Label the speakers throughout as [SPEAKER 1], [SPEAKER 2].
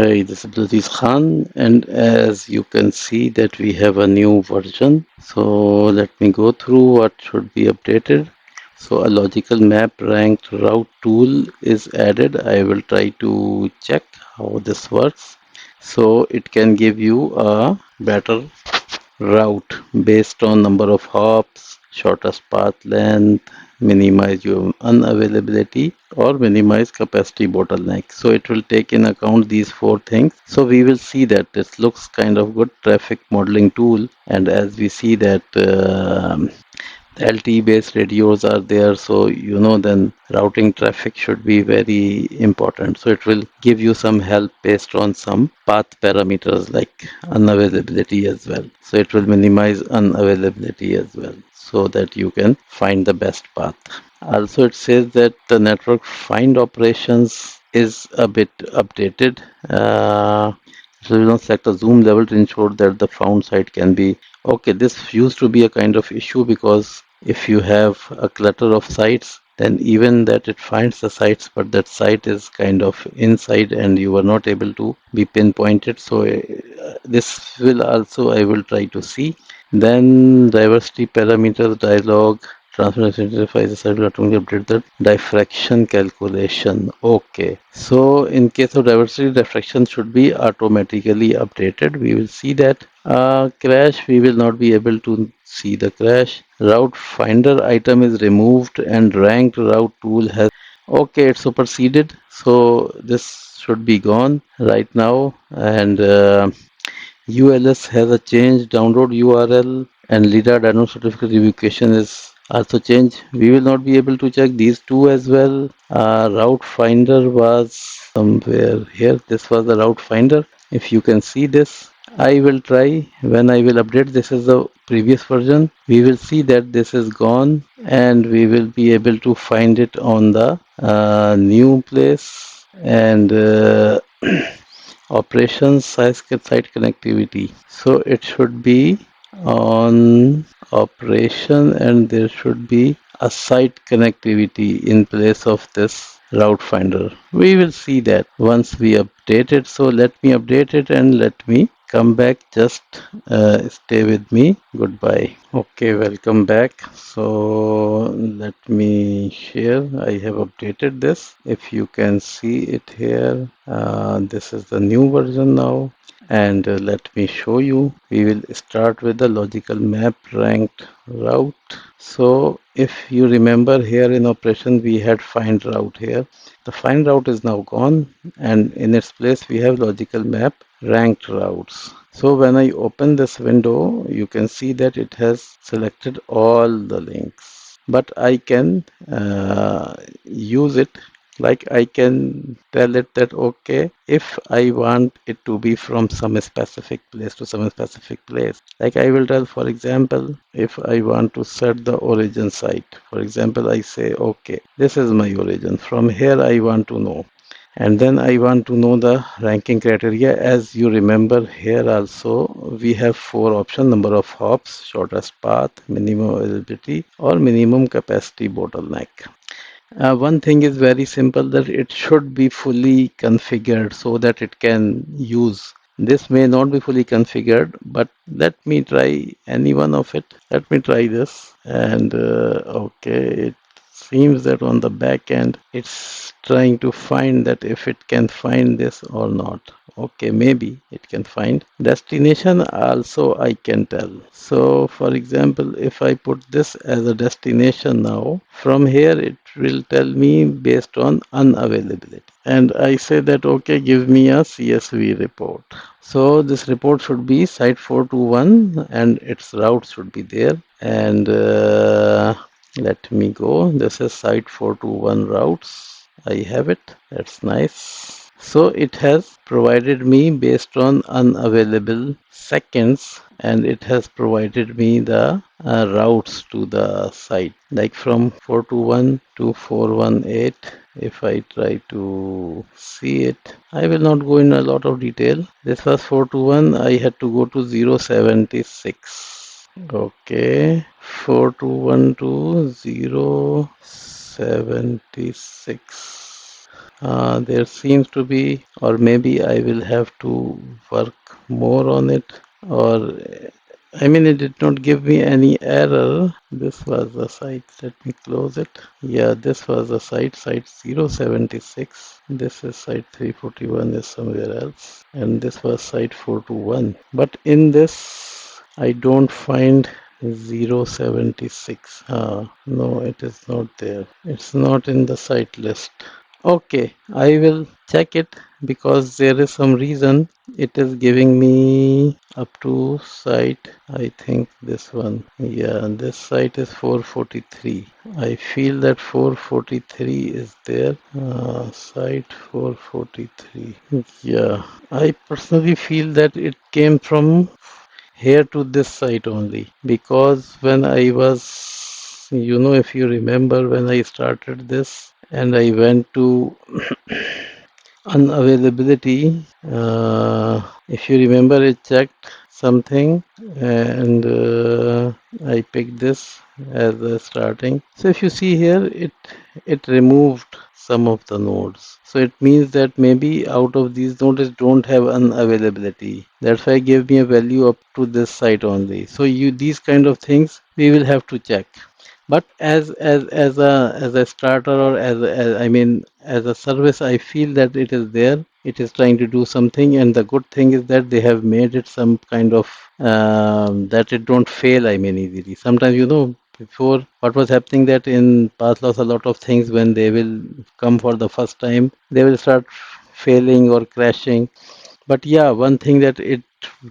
[SPEAKER 1] Hi, this is Abdulaziz Khan, and as you can see that we have a new version. So let me go through what should be updated. So a logical map ranked route tool is added. I will try to check how this works. So it can give you a better route based on number of hops, shortest path length, minimize your unavailability or minimize capacity bottleneck. So it will take in account these four things. So we will see that this looks kind of good traffic modeling tool, and as we see that LTE based radios are there, so then routing traffic should be very important. So it will give you some help based on some path parameters like unavailability as well. So it will minimize unavailability as well so that you can find the best path. Also, it says that the network find operations is a bit updated. So you don't select a zoom level to ensure that the found site can be okay. This used to be a kind of issue because if you have a clutter of sites, then even that it finds the sites, but that site is kind of inside and you are not able to be pinpointed. So this will also I will try to see. Then diversity parameters dialog transmission interface will automatically update the diffraction calculation. Okay. So in case of diversity, diffraction should be automatically updated. We will see that. Crash, we will not be able to see the crash. Route finder item is removed and ranked route tool has. Okay, it's superseded. So this should be gone right now. And ULS has a change download URL and LIDAR download certificate revocation is also changed. We will not be able to check these two as well. Route finder was somewhere here. This was the route finder. If you can see this, I will try when I will update. This is the previous version. We will see that this is gone and we will be able to find it on the new place and operations site connectivity. So it should be on operation and there should be a site connectivity in place of this route finder. We will see that once we update it. So let me update it and let me come back. Just stay with me. Goodbye. Okay, welcome back. So let me share. I have updated this. If you can see it here, this is the new version now. And let me show you. We will start with the logical map ranked route. So if you remember here in operation, we had find route here. The find route is now gone and in its place we have logical map ranked routes. So when I open this window, you can see that it has selected all the links. But I can use it like I can tell it that okay, if I want it to be from some specific place to some specific place, like I will tell, for example, if I want to set the origin site, for example, I say okay, this is my origin, from here I want to know, and then I want to know the ranking criteria. As you remember here also we have four options: number of hops, shortest path, minimum availability or minimum capacity bottleneck. One thing is very simple, that it should be fully configured so that it can use. This may not be fully configured, but let me try any one of it. Let me try this. And okay, it seems that on the back end, it's trying to find that if it can find this or not. Okay, maybe it can find destination also. I can tell. So for example, if I put this as a destination now, from here it will tell me based on unavailability, and I say that okay, give me a CSV report. So this report should be site 421 and its route should be there. And let me go. This is site 421 routes. I have it. That's nice. So it has provided me based on unavailable seconds, and it has provided me the routes to the site, like from 421 to 418. If I try to see it, I will not go in a lot of detail. This was 421. I had to go to 076. Okay, 421 to 076. There seems to be, or maybe I will have to work more on it, or I mean, it did not give me any error. This was the site. Let me close it. Yeah, this was the site 076. This is site 341 is somewhere else. And this was site 421. But in this, I don't find 076. No, it is not there. It's not in the site list. Okay, I will check it because there is some reason it is giving me up to site. I think this one. Yeah, this site is 443. I feel that 443 is there. Site 443. Yeah, I personally feel that it came from here to this site only because when I was, if you remember when I started this and I went to unavailability, if you remember, I checked something and I picked this as the starting. So if you see here, it removed some of the nodes. So it means that maybe out of these nodes don't have unavailability. That's why it gave me a value up to this site only. So these kind of things we will have to check. But as a starter or I mean as a service, I feel that it is there. It is trying to do something, and the good thing is that they have made it some kind of that it don't fail. I mean easily. Sometimes before what was happening that in Pathloss a lot of things when they will come for the first time they will start failing or crashing. But yeah, one thing that it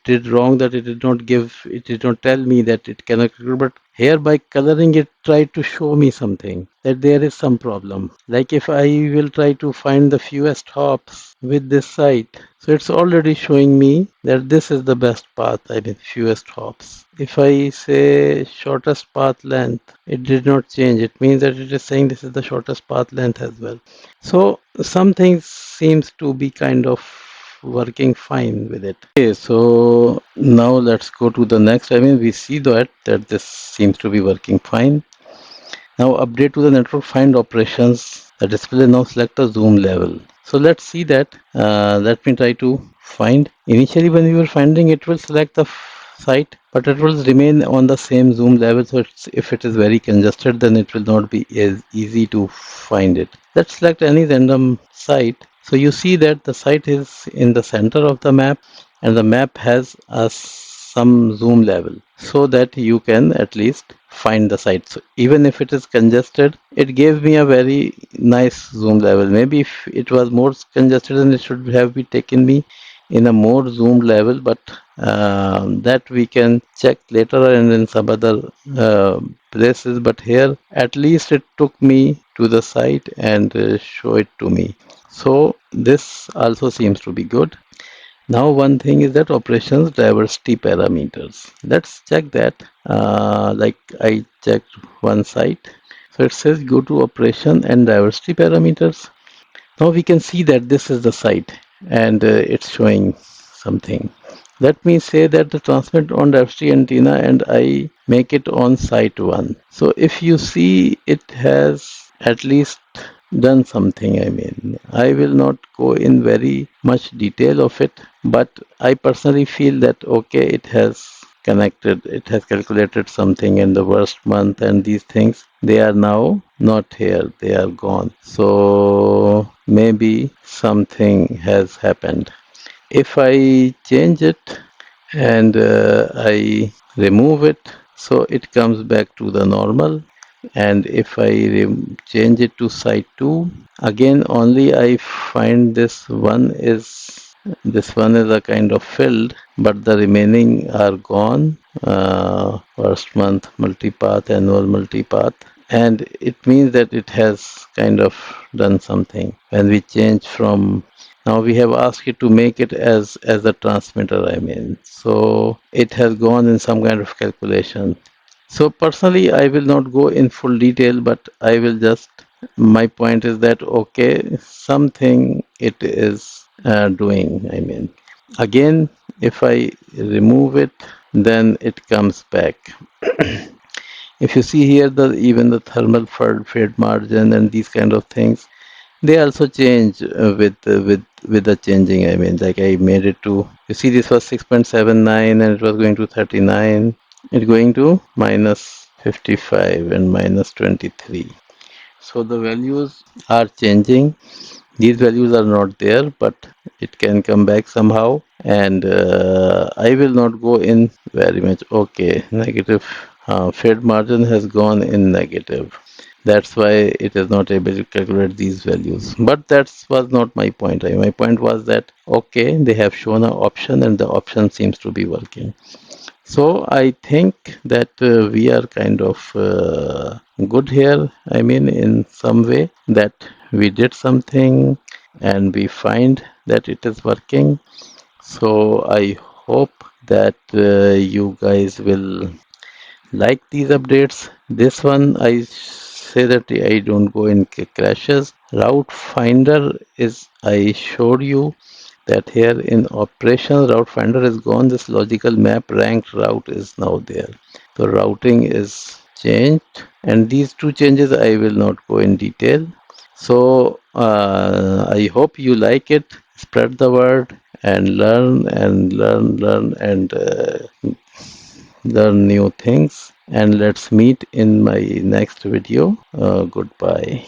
[SPEAKER 1] did wrong that it did not tell me that it cannot, but here by coloring it tried to show me something that there is some problem. Like if I will try to find the fewest hops with this site, so it's already showing me that this is the best path, I mean fewest hops. If I say shortest path length, it did not change. It means that it is saying this is the shortest path length as well. So some things seems to be kind of working fine with it. Okay, so now let's go to the next. I mean, we see that this seems to be working fine. Now update to the network find operations. The display now select a zoom level. So let's see that. Let me try to find. Initially, when we were finding, it will select the site, but it will remain on the same zoom level. So if it is very congested, then it will not be as easy to find it. Let's select any random site. So you see that the site is in the center of the map, and the map has some zoom level so that you can at least find the site. So even if it is congested, it gave me a very nice zoom level. Maybe if it was more congested, then it should have been taken me in a more zoomed level, but that we can check later and in some other places. But here, at least it took me to the site and show it to me. So this also seems to be good. Now one thing is that operations diversity parameters. Let's check that. Like I checked one site. So it says go to operation and diversity parameters. Now we can see that this is the site and it's showing something. Let me say that the transmit on diversity antenna and I make it on site 1. So if you see it has at least done something. I mean, I will not go in very much detail of it, but I personally feel that okay, it has connected, it has calculated something in the worst month, and these things they are now not here, they are gone. So maybe something has happened. If I change it and I remove it, so it comes back to the normal. And if I change it to site 2, again only I find this one is a kind of filled, but the remaining are gone. First month multipath, annual multipath, and it means that it has kind of done something. When we change from, now we have asked it to make it as a transmitter, I mean, so it has gone in some kind of calculation. So personally, I will not go in full detail, but I will just, my point is that, okay, something it is doing. I mean, again, if I remove it, then it comes back. If you see here, even the thermal fade margin and these kind of things, They also change with the changing. I mean, like I made it to. You see, this was 6.79, and it was going to 39. It's going to minus 55 and minus 23. So the values are changing. These values are not there, but it can come back somehow. And I will not go in very much. Okay, negative. Fed margin has gone in negative. That's why it is not able to calculate these values. But that was not my point. My point was that, okay, they have shown an option and the option seems to be working. So I think that we are kind of good here. I mean, in some way that we did something and we find that it is working. So I hope that you guys will like these updates. This one I say that I don't go in crashes. Route Finder is, I showed you that here in operation route finder is gone. This logical map ranked route is now there. So routing is changed, and these two changes I will not go in detail. So I hope you like it. Spread the word and learn and learn new things. And let's meet in my next video. Goodbye.